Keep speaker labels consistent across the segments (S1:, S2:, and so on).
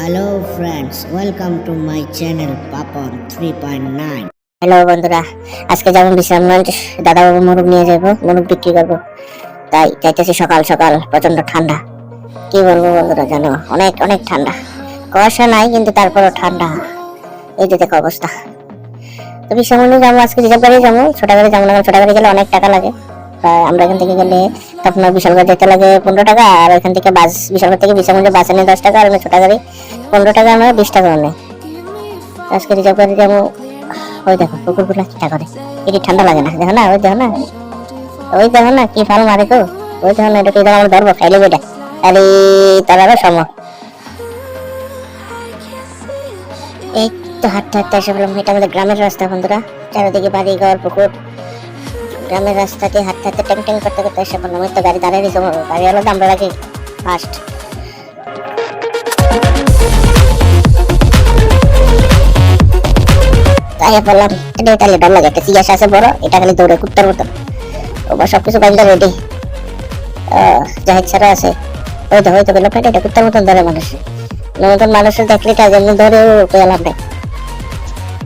S1: Hello friends, welcome to my channel Papon 3.9।
S2: Hello বন্ধুরা, আজকে যাবো বিশ্রামগঞ্জ। দাদাবাবু মুরগ নিয়ে যাবো, মুরগ বিক্রি করবো। তাই যাইতেছি সকাল সকাল, প্রচন্ড ঠান্ডা। কি বলবো বন্ধুরা, জানো অনেক অনেক ঠান্ডা। কুয়াশা নাই কিন্তু তারপরও ঠান্ডা। এই যে দেখো অবস্থা। তো বিশ্রামগঞ্জে যাবো আজকে, রিজার্ভ গাড়ি যাবো, ছোট গাড়ি যাবো না, ছোট গাড়ি গেলে অনেক টাকা লাগে। আমরা এখান থেকে গেলে তখন বিশালগড় যেতে লাগে 15 টাকা, আর এখান থেকে বাস, বিশালগড় থেকে বিশ্রামগঞ্জে বাসে নেয় 10 টাকা, আর ছোট গাড়ি 15 টাকা, আমরা 20 টাকা নেয়। আজকে রিজার্ভ গাড়ি যাবো। ওই দেখো কুকুরগুলা কি করে, এটি ঠান্ডা লাগে না? দেখো না, ওই দেখো না, ওই দেখো না কি ফাল মারে গো। ওই দেখো না, এটা কি আমরা ধরবো, খাইলে বেটা আরে তারারও সম। এই তো হাঁটতে হাঁটতে এসে বললাম, এটা আমাদের গ্রামের রাস্তা বন্ধুরা, চারিদিকে বাড়ি ঘর পুকুর। গ্রামের রাস্তা দিয়ে হাঁটতে হাঁটতে ট্যাং ট্যাং করতে করতে এসে বললাম, ওই তো গাড়ি দাঁড়িয়ে দিয়েছে, গাড়ি হলো আমরা রাখি ফার্স্ট। তাই বললাম, এটা তাহলে ডর লাগে, একটা সিয়াস আছে বড়, এটা খালি দৌড়ে কুত্তার মতো। ওবার সবকিছু বাইন্দা রেডি, জাহিদ ছাড়া আছে। ওই তো হয়তো গেল ফেটে, এটা কুত্তার মতন ধরে মানুষ, নতুন মানুষের দেখলে তাই জন্য ধরে পেলাম না।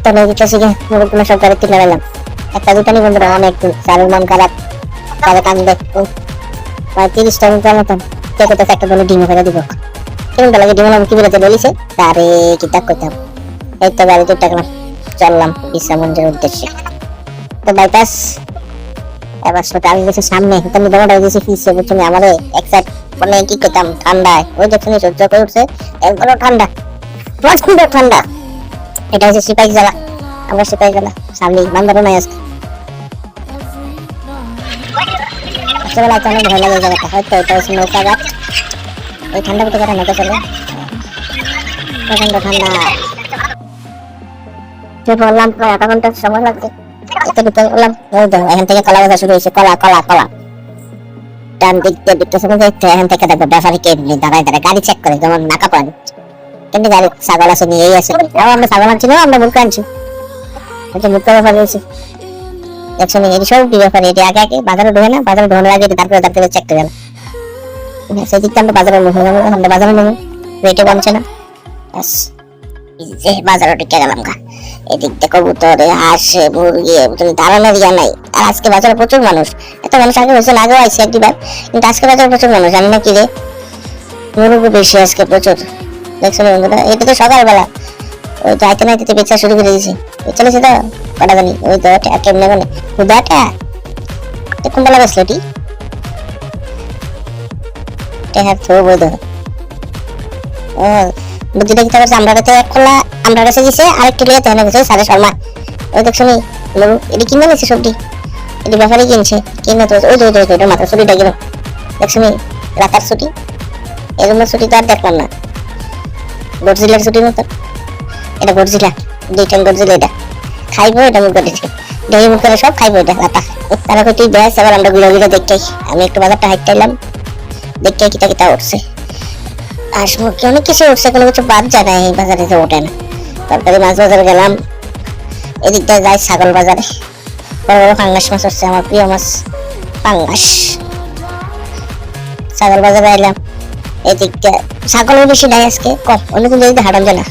S2: তো নদী চাষি গে মুরগগুলো সব গাড়ি কিনে নিলাম। একটা দুটা নি বন্ধুরা, অনেক চালের মন খারাপ, তাদের কান্দে 30 টাকা মতন। কে কোথাও একটা বলে ডিমও ফেলে দিব, কেমন লাগে ডিম কি বেরোতে বলিছে, তারে কি তাক করতাম। এই তো গাড়ি দুটা গেলাম, চললাম বিশ্রামগঞ্জের উদ্দেশ্যে। তো বাইপাস এবার ছোট আমি গেছি সামনে, তুমি দোকানটা গেছি ফিসে, বুঝছো আমারে এক সাইড মানে কি করতাম ঠান্ডায়, ওই দেখছেন সহ্য করে উঠছে, একবারও ঠান্ডা, প্রচন্ড ঠান্ডা। এটা হচ্ছে সিপাহী জেলা, আমরা সিপাহী জেলা সামনে বান্দারও নাই আজকে। রাত্রেবেলা তো অনেক ভয় লাগে জায়গাটা, হয়তো এটা হচ্ছে নৌকা ঘাট। এই ঠান্ডা ভিতরে কাটা নৌকা চলে, প্রচন্ড ঠান্ডা। বললাম প্রায় আধা ঘন্টার সময় লাগবে। এখান থেকে কলা গাছা শুরু হয়েছে, কলা কলা কলা। ডান দিক দিয়ে দেখতেছে, এখান থেকে দেখবো ব্যাপারে কে দাঁড়ায় দাঁড়ায় গাড়ি চেক করে, যেমন নাকা পান কিন্তু গাড়ি ছাগল আছে নিয়েই আছে। আমরা ছাগল আনছি না, আমরা মুখ আনছি, মুখটা ব্যাপার রয়েছে দেখছো না। এটি সব ব্যাপারে, এটি আগে আগে বাজারে ঢোকে না, বাজারে ঢোকানোর আগে তারপরে চেক করে গেল। সেদিকটা আমরা বাজারে মুখে যাবো, আমরা বাজারে নেবো, রেটে কমছে না। বাজারে টিকে গেলাম গা। এদিক থেকে কবুতরে হাঁসে মুরগি দাঁড়ানোর ইয়া নাই। আর আজকে বাজারে প্রচুর মানুষ, এত মানুষ আগে হয়েছে, আগেও আইসি একবার, কিন্তু আজকে বাজারে প্রচুর মানুষ, জানি না কি রে, মুরগি বেশি আজকে প্রচুর। দেখছো বন্ধুরা, এটা তো সকালবেলা, ওই তো আইতে নাইতে বেচা শুরু করে দিয়েছি, চলেছে তো কটা জানি। ওই তো কেমনে মানে হুদাটা কোন বেলা বেসলো টি হ্যাঁ তো বই ধরো। ও বুদ্ধি দেখতে পারছে, আমরা কাছে এক খোলা, আমরা কাছে গেছে আরেকটি লিয়ে তেমন গেছে সাড়ে শর্মা। ওই দেখছো নি এটি কিনে নিয়েছে সবটি, এটি ব্যাপারে কিনছে, কিনে তো ওই ওইটা মাত্র ছুটিটা গেল। দেখছো নি রাতার ছুটি, এরকম ছুটি তো আর দেখলাম না, গরজিলার ছুটির মতো। এটা গরজিলা, 2 ট্যাং গরজিলা, এটা খাইবো, এটা মুখ করে ডেই মুখ করে সব খাইবো, এটা রাতা। তারা কই তুই দেখ, এবার আমরা গুলো দেখতে, আমি একটু বাজারটা হাইটে এলাম, দেখতে কিতা কিতা উঠছে। হাঁস মুরগি অনেক কিছু উঠছে, কোনো কিছু বাদ যায় না, এই বাজারে তো ওঠে না। তরকারি মাছ বাজারে গেলাম, এদিকটা যাই ছাগল বাজারে, বড় বড় পাঙ্গাস মাছ হচ্ছে, আমার প্রিয় মাছ পাঙ্গাস। ছাগল বাজারে এলাম, এদিকটা ছাগলের বেশি নাই আজকে, কম, অন্য কিন্তু যদি হাঁটান যায় না।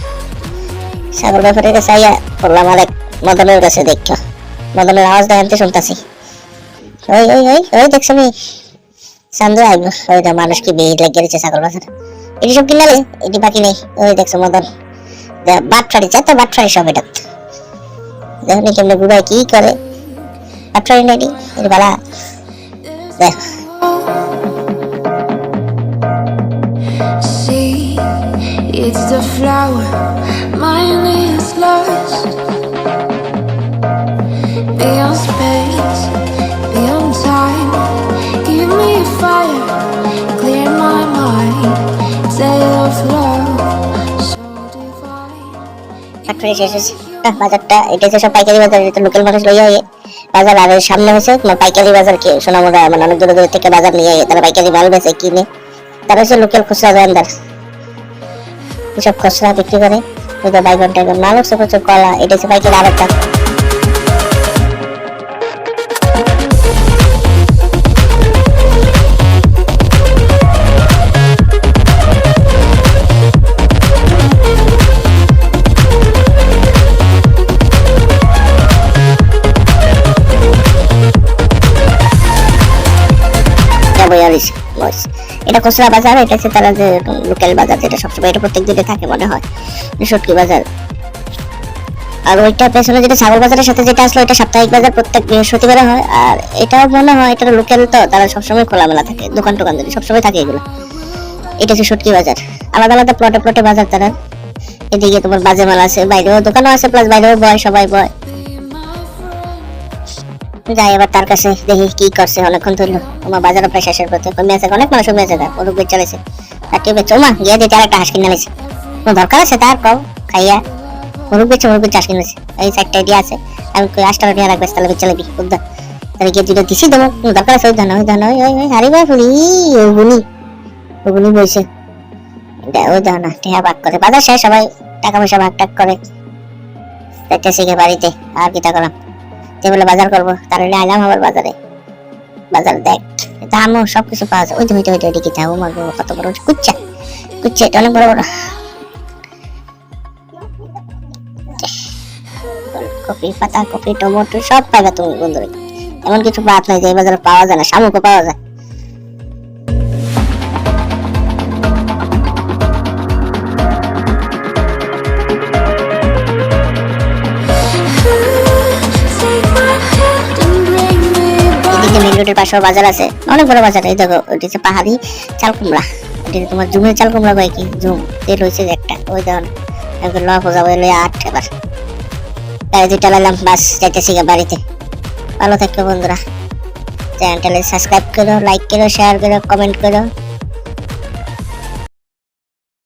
S2: ছাগল ব্যাপারের কাছে আইয়া বললাম আরেক মদনের কাছে, দেখো মদনের আওয়াজ দেখাতে শুনতেছি। ওই ওই ওই ওই দেখছো নি সান্দু আইব, ওইটা মানুষ কি ভিড় লেগে গেছে ছাগল বাজারে। এটি সব কিনালে, এটি বাকি নেই। ওই দেখছো মদন বাটফাড়ি, চারটা বাটফাড়ি সব, এটা দেখুন কেমনে গুড়াই কি করে, বাটফাড়ি না এটি, এটি ভালা দেখ।
S3: It's the flower, mine is lost. Beyond space, beyond time, give me a fire, clear my mind, tale of love, so divine.
S2: বাটফাড়ি শেষ হয়েছে বাজারটা, এটা হচ্ছে সব পাইকারি বাজার, এটা লোকাল মানুষ লইয়া হয়ে বাজার। আর সামনে হয়েছে তোমার পাইকারি বাজার, কি সোনামুড়া মানে অনেক দূরে দূরে থেকে বাজার নিয়ে তারা পাইকারি মাল বেচে কিনে, তারা হচ্ছে লোকাল খুচরা দোকানদার, এসব খুচরা বিক্রি করে। ওই তো বাইগন টাইগন মাল হচ্ছে প্রচুর, কলা, এটা হচ্ছে পাইকারি আরেকটা। এটা খুচরা বাজার, এটা হচ্ছে তারা যে লোকাল বাজার, যেটা সবসময় এটা প্রত্যেক দিনে থাকে মনে হয় শুটকি বাজার। আর ওইটা পেছনে যেটা ছাগল বাজারের সাথে যেটা আসলো, এটা সাপ্তাহিক বাজার, প্রত্যেক বৃহস্পতিবারে হয়। আর এটাও মনে হয় এটা লোকাল, তো তারা সবসময় খোলামেলা থাকে, দোকান টোকান ধরে সবসময় থাকে এগুলো। এটা হচ্ছে শুটকি বাজার, আলাদা আলাদা প্লটে প্লটে বাজার তারা। এদিকে তোমার বাজে মাল আছে, বাইরেও দোকানও আছে, প্লাস বাইরেও বয়, সবাই বয়। যাই এবার তার কাছে, দেখি কি করছে। অনেকক্ষণ ধরলো আমার বাজারও প্রায় শেষের পথে, মেয়েছে অনেক মানুষ মেয়েছে, তার ওরূপ বেচ চলেছে, তাকে বেচো মা গিয়ে দিতে আর একটা হাঁস কিনে নিয়েছে। কোনো দরকার আছে তার কও খাইয়া, মুরগ বেচে হাঁস কিনেছে। এই চারটা আইডিয়া আছে, আমি কই 8 টাকা দিয়ে রাখবে, তাহলে বেচে লাগবি বুঝদা। তাহলে গিয়ে দুটো দিছি দেবো, কোনো দরকার আছে? ওই ধান ওই ধান ওই ওই হারি বা ফুলি ওগুনি বইছে, ওই ধান না টেহা ভাগ করে। বাজার শেষ, সবাই টাকা পয়সা ভাগ টাক করে যাইতেছি গিয়ে বাড়িতে। আর কিটা করলাম, বলে বাজার করবো, তাহলে আইলাম আবার বাজারে। বাজার দেখ দামও সবকিছু পাওয়া যায়। ওই তো ওইদিকে যাবো, মাগো কত বড় কুচ্চা, এটা অনেক বড় বড়। কপি পাতা, কপি, টমেটো সব পাইবা তুমি বন্ধুরা, এমন কিছু বাদ নাই যে এই বাজারে পাওয়া যায় না। শামুকও পাওয়া যায়। মেইন রোডের পাশেও বাজার আছে, অনেক বড় বাজার। এই দেখো ওইটা হচ্ছে পাহাড়ি চাল কুমড়া, ওইটা তোমার জুমের চাল কুমড়া কয় কি জুম তেল হয়েছে একটা। ওই দেখুন ল খোঁজাবো, এলো 8 এবার গাড়ি দুইটা লাইলাম, বাস যাইতেছি বাড়িতে। ভালো থাকো বন্ধুরা, চ্যানেলটা সাবস্ক্রাইব করো, লাইক করো, শেয়ার করো, কমেন্ট করো।